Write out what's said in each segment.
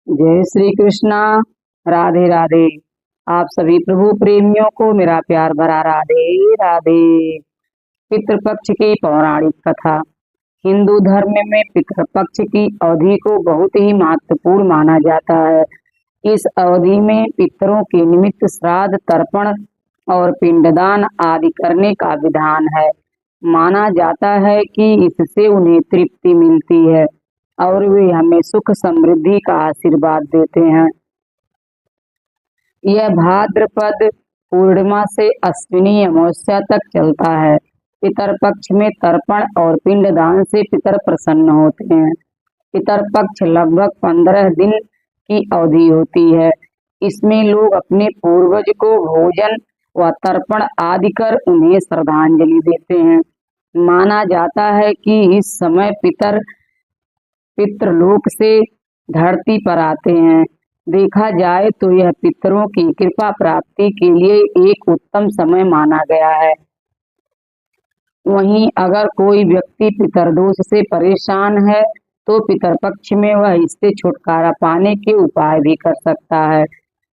जय श्री कृष्णा। राधे राधे। आप सभी प्रभु प्रेमियों को मेरा प्यार भरा राधे राधे। पितृपक्ष की पौराणिक कथा। हिंदू धर्म में पितृपक्ष की अवधि को बहुत ही महत्वपूर्ण माना जाता है। इस अवधि में पितरों के निमित्त श्राद्ध, तर्पण और पिंडदान आदि करने का विधान है। माना जाता है कि इससे उन्हें तृप्ति मिलती है और वे हमें सुख समृद्धि का आशीर्वाद देते हैं। यह भाद्रपद पूर्णिमा से अश्विनी अमावस्या तक चलता है। पितर पक्ष में तर्पण और पिंडदान से पितर प्रसन्न होते हैं। पितर पक्ष लगभग 15 दिन की अवधि होती है। इसमें लोग अपने पूर्वज को भोजन व तर्पण आदि कर उन्हें श्रद्धांजलि देते हैं। माना जाता है कि इस समय पितृलोक से धरती पर आते हैं। देखा जाए तो यह पितरों की कृपा प्राप्ति के लिए एक उत्तम समय माना गया है। वहीं अगर कोई व्यक्ति पितरदोष से परेशान है तो पितर पक्ष में वह इससे छुटकारा पाने के उपाय भी कर सकता है,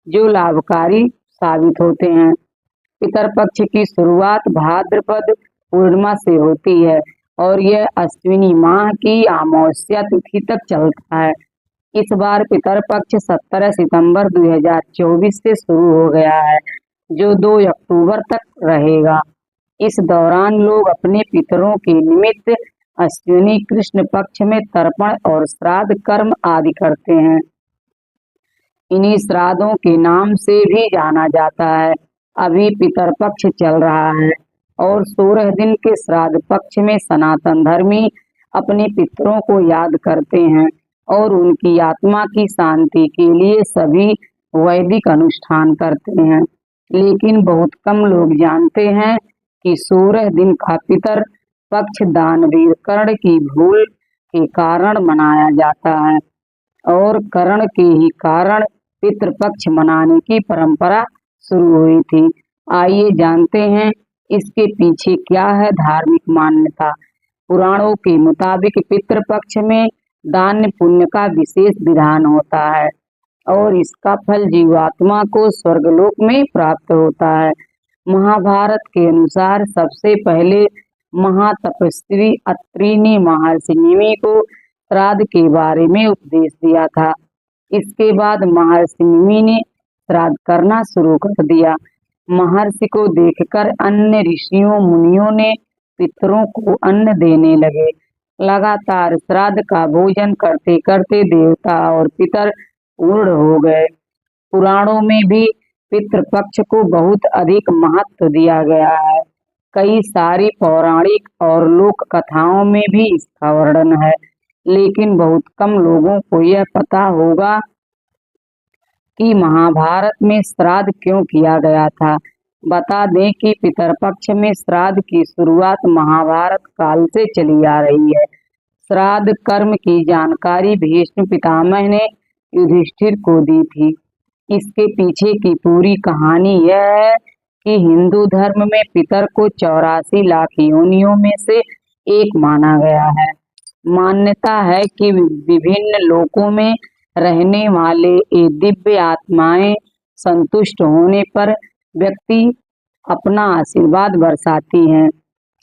जो लाभकारी साबित होते हैं। पितर पक्ष की शुरुआत भाद्रपद पूर्णिमा से होती है और यह अश्विनी माह की अमावस्या तिथि तक चलता है। इस बार पितर पक्ष 17 सितंबर 2024 से शुरू हो गया है, जो 2 अक्टूबर तक रहेगा। इस दौरान लोग अपने पितरों के निमित्त अश्विनी कृष्ण पक्ष में तर्पण और श्राद्ध कर्म आदि करते हैं। इन्हीं श्राद्धों के नाम से भी जाना जाता है। अभी पितर पक्ष चल रहा है और 16 दिन के श्राद्ध पक्ष में सनातन धर्मी अपने पितरों को याद करते हैं और उनकी आत्मा की शांति के लिए सभी वैदिक अनुष्ठान करते हैं। लेकिन बहुत कम लोग जानते हैं कि 16 दिन का पितर पक्ष दानवीर कर्ण की भूल के कारण मनाया जाता है और कर्ण के ही कारण पितृपक्ष मनाने की परंपरा शुरू हुई थी। आइए जानते हैं इसके पीछे क्या है धार्मिक मान्यता। पुराणों के मुताबिक पितृपक्ष में दान पुण्य का विशेष विधान होता है और इसका फल जीवात्मा को स्वर्गलोक में प्राप्त होता है। महाभारत के अनुसार सबसे पहले महातपस्वी अत्रि ने महर्षि निमि को श्राद्ध के बारे में उपदेश दिया था। इसके बाद महर्षि निमि ने श्राद्ध करना शुरू कर दिया। महर्षि को देखकर अन्य ऋषियों मुनियों ने पितरों को अन्न देने लगे। लगातार श्राद्ध का भोजन करते करते देवता और पितर पूर्ण हो गए। पुराणों में भी पितृपक्ष को बहुत अधिक महत्व दिया गया है। कई सारी पौराणिक और लोक कथाओं में भी इसका वर्णन है, लेकिन बहुत कम लोगों को यह पता होगा कि महाभारत में श्राद्ध क्यों किया गया था। बता दें कि पितरपक्ष में श्राद्ध की शुरुआत महाभारत काल से चली आ रही है। श्राद्ध कर्म की जानकारी भीष्म पितामह ने युधिष्ठिर को दी थी। इसके पीछे की पूरी कहानी यह है कि हिंदू धर्म में पितर को 84 लाख योनियों में से एक माना गया है। मान्यता है कि विभिन्न लोकों में रहने वाले ये दिव्य आत्माएं संतुष्ट होने पर व्यक्ति अपना आशीर्वाद बरसाती हैं,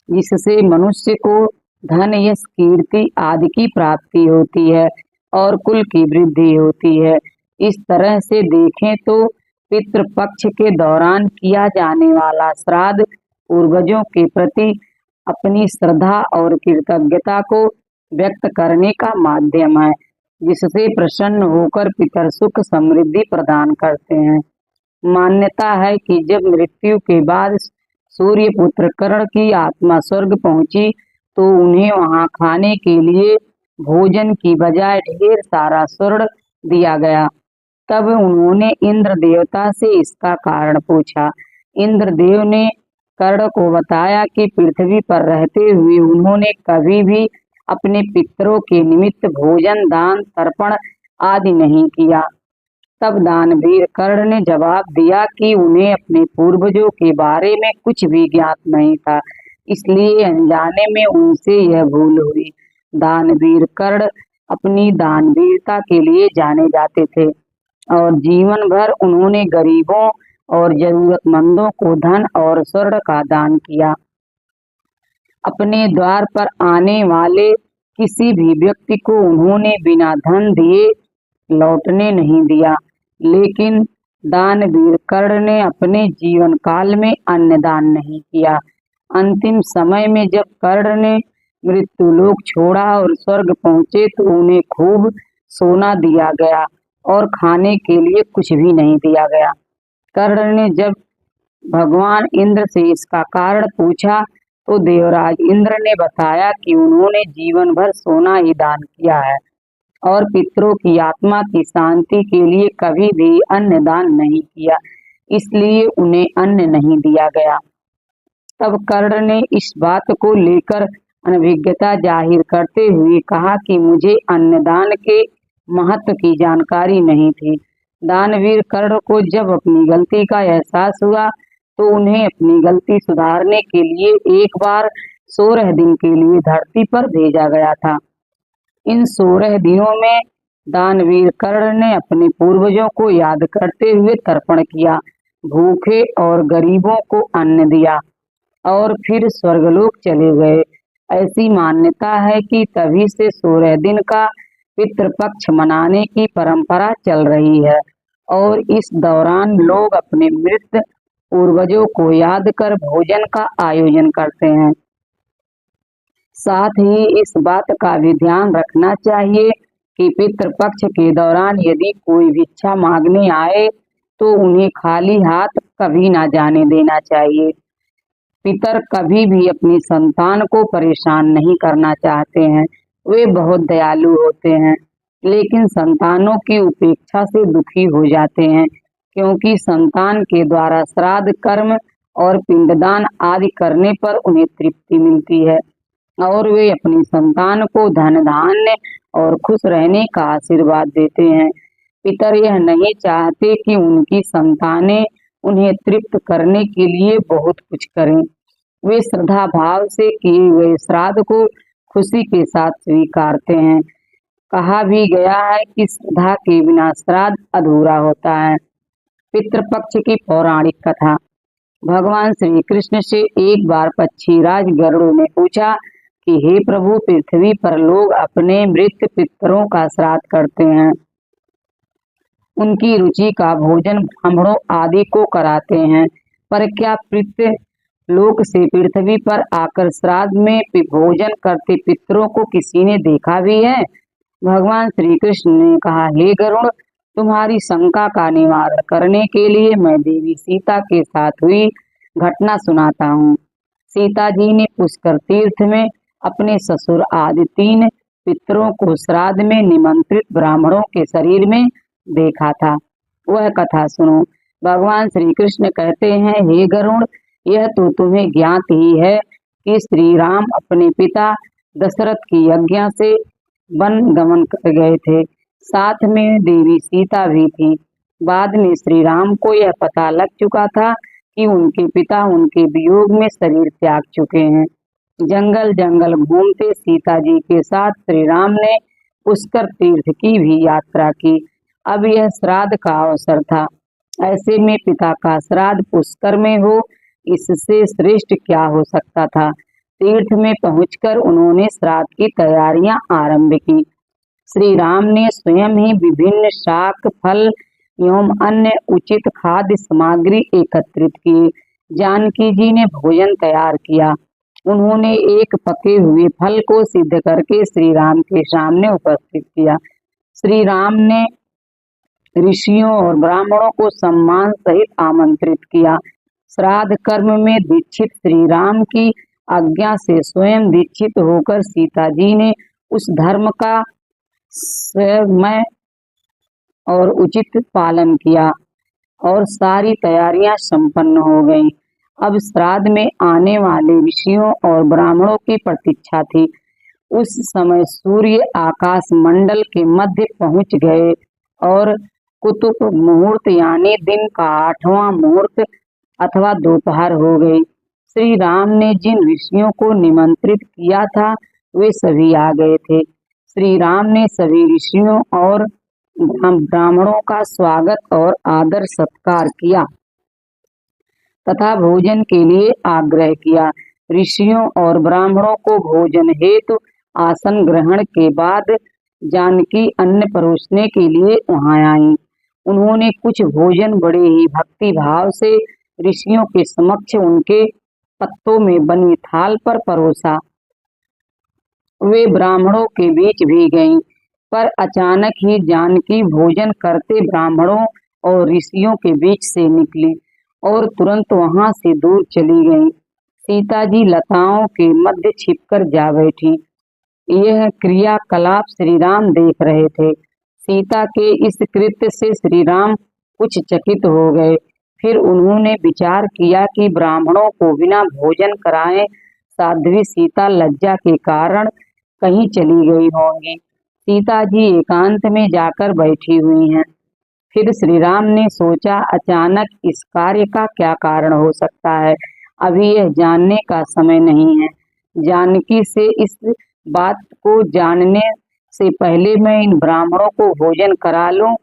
जिससे मनुष्य को धन, यश, कीर्ति आदि की प्राप्ति होती है और कुल की वृद्धि होती है। इस तरह से देखें तो पितृपक्ष के दौरान किया जाने वाला श्राद्ध पूर्वजों के प्रति अपनी श्रद्धा और कृतज्ञता को व्यक्त करने का माध्यम है, जिससे प्रसन्न होकर पितर सुख समृद्धि प्रदान करते हैं। मान्यता है कि जब मृत्यु के बाद सूर्य पुत्र कर्ण की आत्मा स्वर्ग पहुंची तो उन्हें वहां खाने के लिए भोजन की बजाय ढेर सारा स्वर्ण दिया गया। तब उन्होंने इंद्र देवता से इसका कारण पूछा। इंद्रदेव ने कर्ण को बताया कि पृथ्वी पर रहते हुए उन्होंने कभी भी अपने पितरों के निमित्त भोजन, दान, तर्पण आदि नहीं किया। तब दानवीर कर्ण ने जवाब दिया कि उन्हें अपने पूर्वजों के बारे में कुछ भी ज्ञात नहीं था, इसलिए अनजाने में उनसे यह भूल हुई। दानवीर कर्ण अपनी दानवीरता के लिए जाने जाते थे और जीवन भर उन्होंने गरीबों और जरूरतमंदों को धन और स्वर्ण का दान किया। अपने द्वार पर आने वाले किसी भी व्यक्ति को उन्होंने बिना धन दिए लौटने नहीं दिया। लेकिन दानवीर कर्ण ने अपने जीवन काल में अन्नदान नहीं किया। अंतिम समय में जब कर्ण ने मृत्यु लोक छोड़ा और स्वर्ग पहुंचे तो उन्हें खूब सोना दिया गया और खाने के लिए कुछ भी नहीं दिया गया। कर्ण ने जब भगवान इंद्र से इसका कारण पूछा तो देवराज इंद्र ने बताया कि उन्होंने जीवन भर सोना ही दान किया है और पितरों की आत्मा की शांति के लिए कभी भी अन्न दान नहीं किया, इसलिए उन्हें अन्न नहीं दिया गया। तब कर्ण ने इस बात को लेकर अनभिज्ञता जाहिर करते हुए कहा कि मुझे अन्नदान के महत्व की जानकारी नहीं थी। दानवीर कर्ण को जब अपनी गलती का एहसास हुआ तो उन्हें अपनी गलती सुधारने के लिए एक बार 16 दिन के लिए धरती पर भेजा गया था। इन 16 दिनों में दानवीर कर्ण ने अपने पूर्वजों को याद करते हुए तर्पण किया, भूखे और गरीबों को अन्न दिया और फिर स्वर्गलोक चले गए। ऐसी मान्यता है कि तभी से 16 दिन का पितृपक्ष मनाने की परंपरा चल रही है और इस दौरान लोग अपने मृत पूर्वजों को याद कर भोजन का आयोजन करते हैं। साथ ही इस बात का भी ध्यान रखना चाहिए कि पितृपक्ष के दौरान यदि कोई भिक्षा मांगने आए तो उन्हें खाली हाथ कभी ना जाने देना चाहिए। पितर कभी भी अपनी संतान को परेशान नहीं करना चाहते हैं। वे बहुत दयालु होते हैं, लेकिन संतानों की उपेक्षा से दुखी हो जाते हैं, क्योंकि संतान के द्वारा श्राद्ध कर्म और पिंडदान आदि करने पर उन्हें तृप्ति मिलती है और वे अपनी संतान को धन धान्य और खुश रहने का आशीर्वाद देते हैं। पितर यह नहीं चाहते कि उनकी संतानें उन्हें तृप्त करने के लिए बहुत कुछ करें। वे श्रद्धा भाव से किए गए श्राद्ध को खुशी के साथ स्वीकारते हैं। कहा भी गया है कि श्रद्धा के बिना श्राद्ध अधूरा होता है। पितृपक्ष की पौराणिक कथा। भगवान श्री कृष्ण से एक बार पक्षीराज गरुड़ ने पूछा कि हे प्रभु, पृथ्वी पर लोग अपने मृत पितरों का श्राद्ध करते हैं, उनकी रुचि का भोजन ब्राह्मणों आदि को कराते हैं, पर क्या पितृ लोक से पृथ्वी पर आकर श्राद्ध में भोजन करते पितरों को किसी ने देखा भी है? भगवान श्री कृष्ण ने कहा, हे गरुड़, तुम्हारी शंका का निवारण करने के लिए मैं देवी सीता के साथ हुई घटना सुनाता हूँ। सीता जी ने पुष्कर तीर्थ में अपने ससुर आदि 3 पितरों को श्राद्ध में निमंत्रित ब्राह्मणों के शरीर में देखा था। वह कथा सुनो। भगवान श्री कृष्ण कहते हैं, हे गरुड़, यह तो तुम्हें ज्ञात ही है कि श्री राम अपने पिता दशरथ की आज्ञा से वन गमन कर गए थे, साथ में देवी सीता भी थी। बाद में श्री राम को यह पता लग चुका था कि उनके पिता उनके वियोग में शरीर त्याग चुके हैं। जंगल जंगल घूमते सीता जी के साथ श्री राम ने पुष्कर तीर्थ की भी यात्रा की। अब यह श्राद्ध का अवसर था। ऐसे में पिता का श्राद्ध पुष्कर में हो, इससे श्रेष्ठ क्या हो सकता था। तीर्थ में पहुंचकर उन्होंने श्राद्ध की तैयारियां आरंभ की। श्री राम ने स्वयं ही विभिन्न शाक फल एवं अन्य उचित खाद्य सामग्री एकत्रित की। जानकी जी ने भोजन तैयार किया। उन्होंने एक पके हुए फल को सिद्ध करके श्री राम के सामने उपस्थित किया। श्री राम ने ऋषियों और ब्राह्मणों को सम्मान सहित आमंत्रित किया। श्राद्ध कर्म में दीक्षित श्री राम की आज्ञा से स्वयं दीक्षित होकर सीता जी ने उस धर्म का समय और उचित पालन किया और सारी तैयारियां संपन्न हो गईं। अब श्राद्ध में आने वाले ऋषियों और ब्राह्मणों की प्रतीक्षा थी। उस समय सूर्य आकाश मंडल के मध्य पहुंच गए और कुतुब मुहूर्त यानी दिन का 8वां मुहूर्त अथवा दोपहर हो गई। श्री राम ने जिन ऋषियों को निमंत्रित किया था वे सभी आ गए थे। श्री राम ने सभी ऋषियों और ब्राह्मणों का स्वागत और आदर सत्कार किया तथा भोजन के लिए आग्रह किया। ऋषियों और ब्राह्मणों को भोजन हेतु आसन ग्रहण के बाद जानकी अन्न परोसने के लिए वहां आई। उन्होंने कुछ भोजन बड़े ही भक्ति भाव से ऋषियों के समक्ष उनके पत्तों में बनी थाल पर परोसा। वे ब्राह्मणों के बीच भी गईं, पर अचानक ही जानकी भोजन करते ब्राह्मणों और ऋषियों के बीच से निकली और तुरंत वहां से दूर चली गईं। सीता जी लताओं के मध्य छिपकर जा बैठी। यह क्रियाकलाप श्री राम देख रहे थे। सीता के इस कृत्य से श्री राम कुछ चकित हो गए। फिर उन्होंने विचार किया कि ब्राह्मणों को बिना भोजन कराए साध्वी सीता लज्जा के कारण कहीं चली गई होंगी। सीता जी एकांत में जाकर बैठी हुई हैं। फिर श्री राम ने सोचा, अचानक इस कार्य का क्या कारण हो सकता है। अभी यह जानने का समय नहीं है। जानकी से इस बात को जानने से पहले मैं इन ब्राह्मणों को भोजन करा लूं,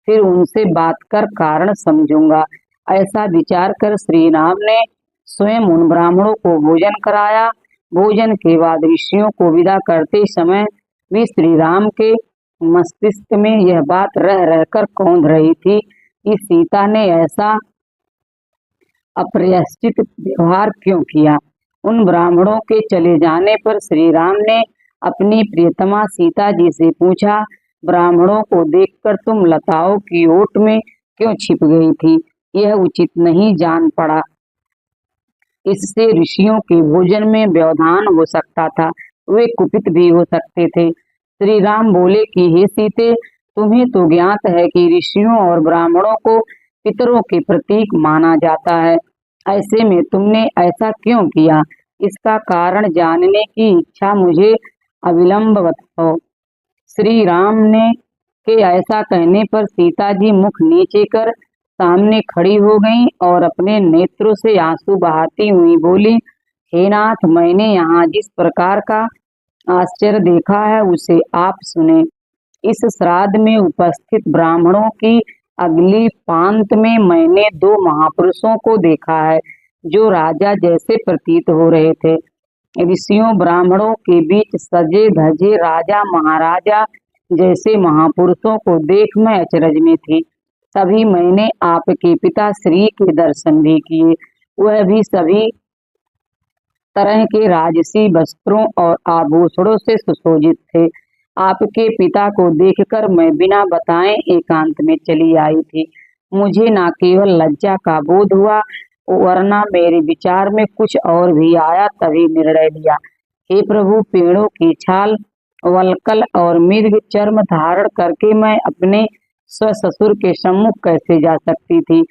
फिर उनसे बात कर कारण समझूंगा। ऐसा विचार कर श्री राम ने स्वयं उन ब्राह्मणों को भोजन कराया। भोजन के बाद ऋषियों को विदा करते समय भी श्री राम के मस्तिष्क में यह बात रह रहकर कौंध रही थी कि सीता ने ऐसा अप्रत्याशित व्यवहार क्यों किया। उन ब्राह्मणों के चले जाने पर श्री राम ने अपनी प्रियतमा सीता जी से पूछा, ब्राह्मणों को देखकर तुम लताओं की ओट में क्यों छिप गई थी। यह उचित नहीं जान पड़ा। इससे ऋषियों के भोजन में व्यवधान हो सकता था, वे कुपित भी हो सकते थे। श्री राम बोले कि हे सीते, तुम्हें तो ज्ञात है कि ऋषियों और ब्राह्मणों को पितरों के प्रतीक माना जाता है। ऐसे में तुमने ऐसा क्यों किया, इसका कारण जानने की इच्छा मुझे अविलंब बताओ। श्री राम ने के ऐसा कहने पर सीता जी मुख नीचे कर सामने खड़ी हो गईं और अपने नेत्रों से आंसू बहाती हुई बोली, हे नाथ, मैंने यहाँ जिस प्रकार का आश्चर्य देखा है उसे आप सुने। इस श्राद्ध में उपस्थित ब्राह्मणों की अगली पांत में मैंने दो महापुरुषों को देखा है जो राजा जैसे प्रतीत हो रहे थे। ऋषियों ब्राह्मणों के बीच सजे धजे राजा महाराजा जैसे महापुरुषों को देख मैं अचरज में थी। तभी मैंने आपके पिता श्री के दर्शन भी किए। वह भी सभी तरह के राजसी वस्त्रों और आभूषणों से सुशोभित थे। आपके पिता को देखकर मैं बिना बताए एकांत में चली आई थी। मुझे न केवल लज्जा का बोध हुआ, वरना मेरे विचार में कुछ और भी आया। तभी निर्णय लिया, हे प्रभु, पेड़ों की छाल, वल्कल और मृग चर्म धारण करके मैं अपने ससुर के सम्मुख कैसे जा सकती थी।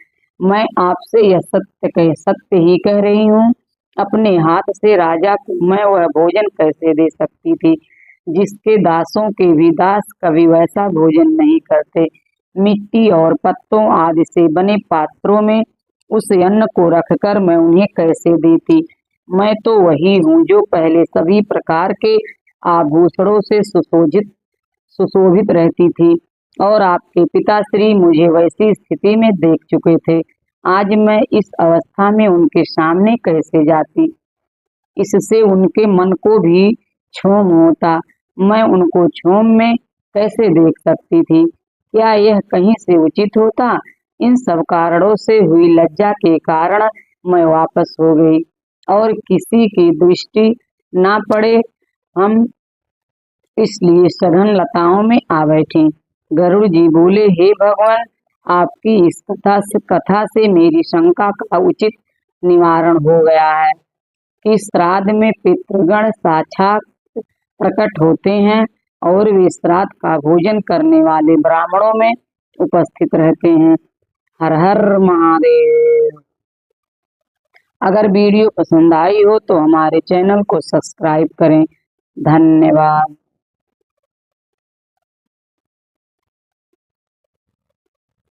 मैं आपसे यह सत्य ही कह रही हूँ। अपने हाथ से राजा को मैं वह भोजन कैसे दे सकती थी जिसके दासों के भी दास कभी वैसा भोजन नहीं करते। मिट्टी और पत्तों आदि से बने पात्रों में उस अन्न को रखकर मैं उन्हें कैसे देती। मैं तो वही हूँ जो पहले सभी प्रकार के आभूषणों से सुशोभित रहती थी और आपके पिताश्री मुझे वैसी स्थिति में देख चुके थे। आज मैं इस अवस्था में उनके सामने कैसे जाती, इससे उनके मन को भी क्षोभ होता। मैं उनको क्षोभ में कैसे देख सकती थी, क्या यह कहीं से उचित होता। इन सब कारणों से हुई लज्जा के कारण मैं वापस हो गई और किसी की दृष्टि ना पड़े हम इसलिए सघन लताओं में आ बैठी। गरुड़ जी बोले, हे भगवान, आपकी इस कथा से मेरी शंका का उचित निवारण हो गया है कि श्राद्ध में पितृगण साक्षात प्रकट होते हैं और वे श्राद्ध का भोजन करने वाले ब्राह्मणों में उपस्थित रहते हैं। हर हर महादेव। अगर वीडियो पसंद आई हो तो हमारे चैनल को सब्सक्राइब करें। धन्यवाद।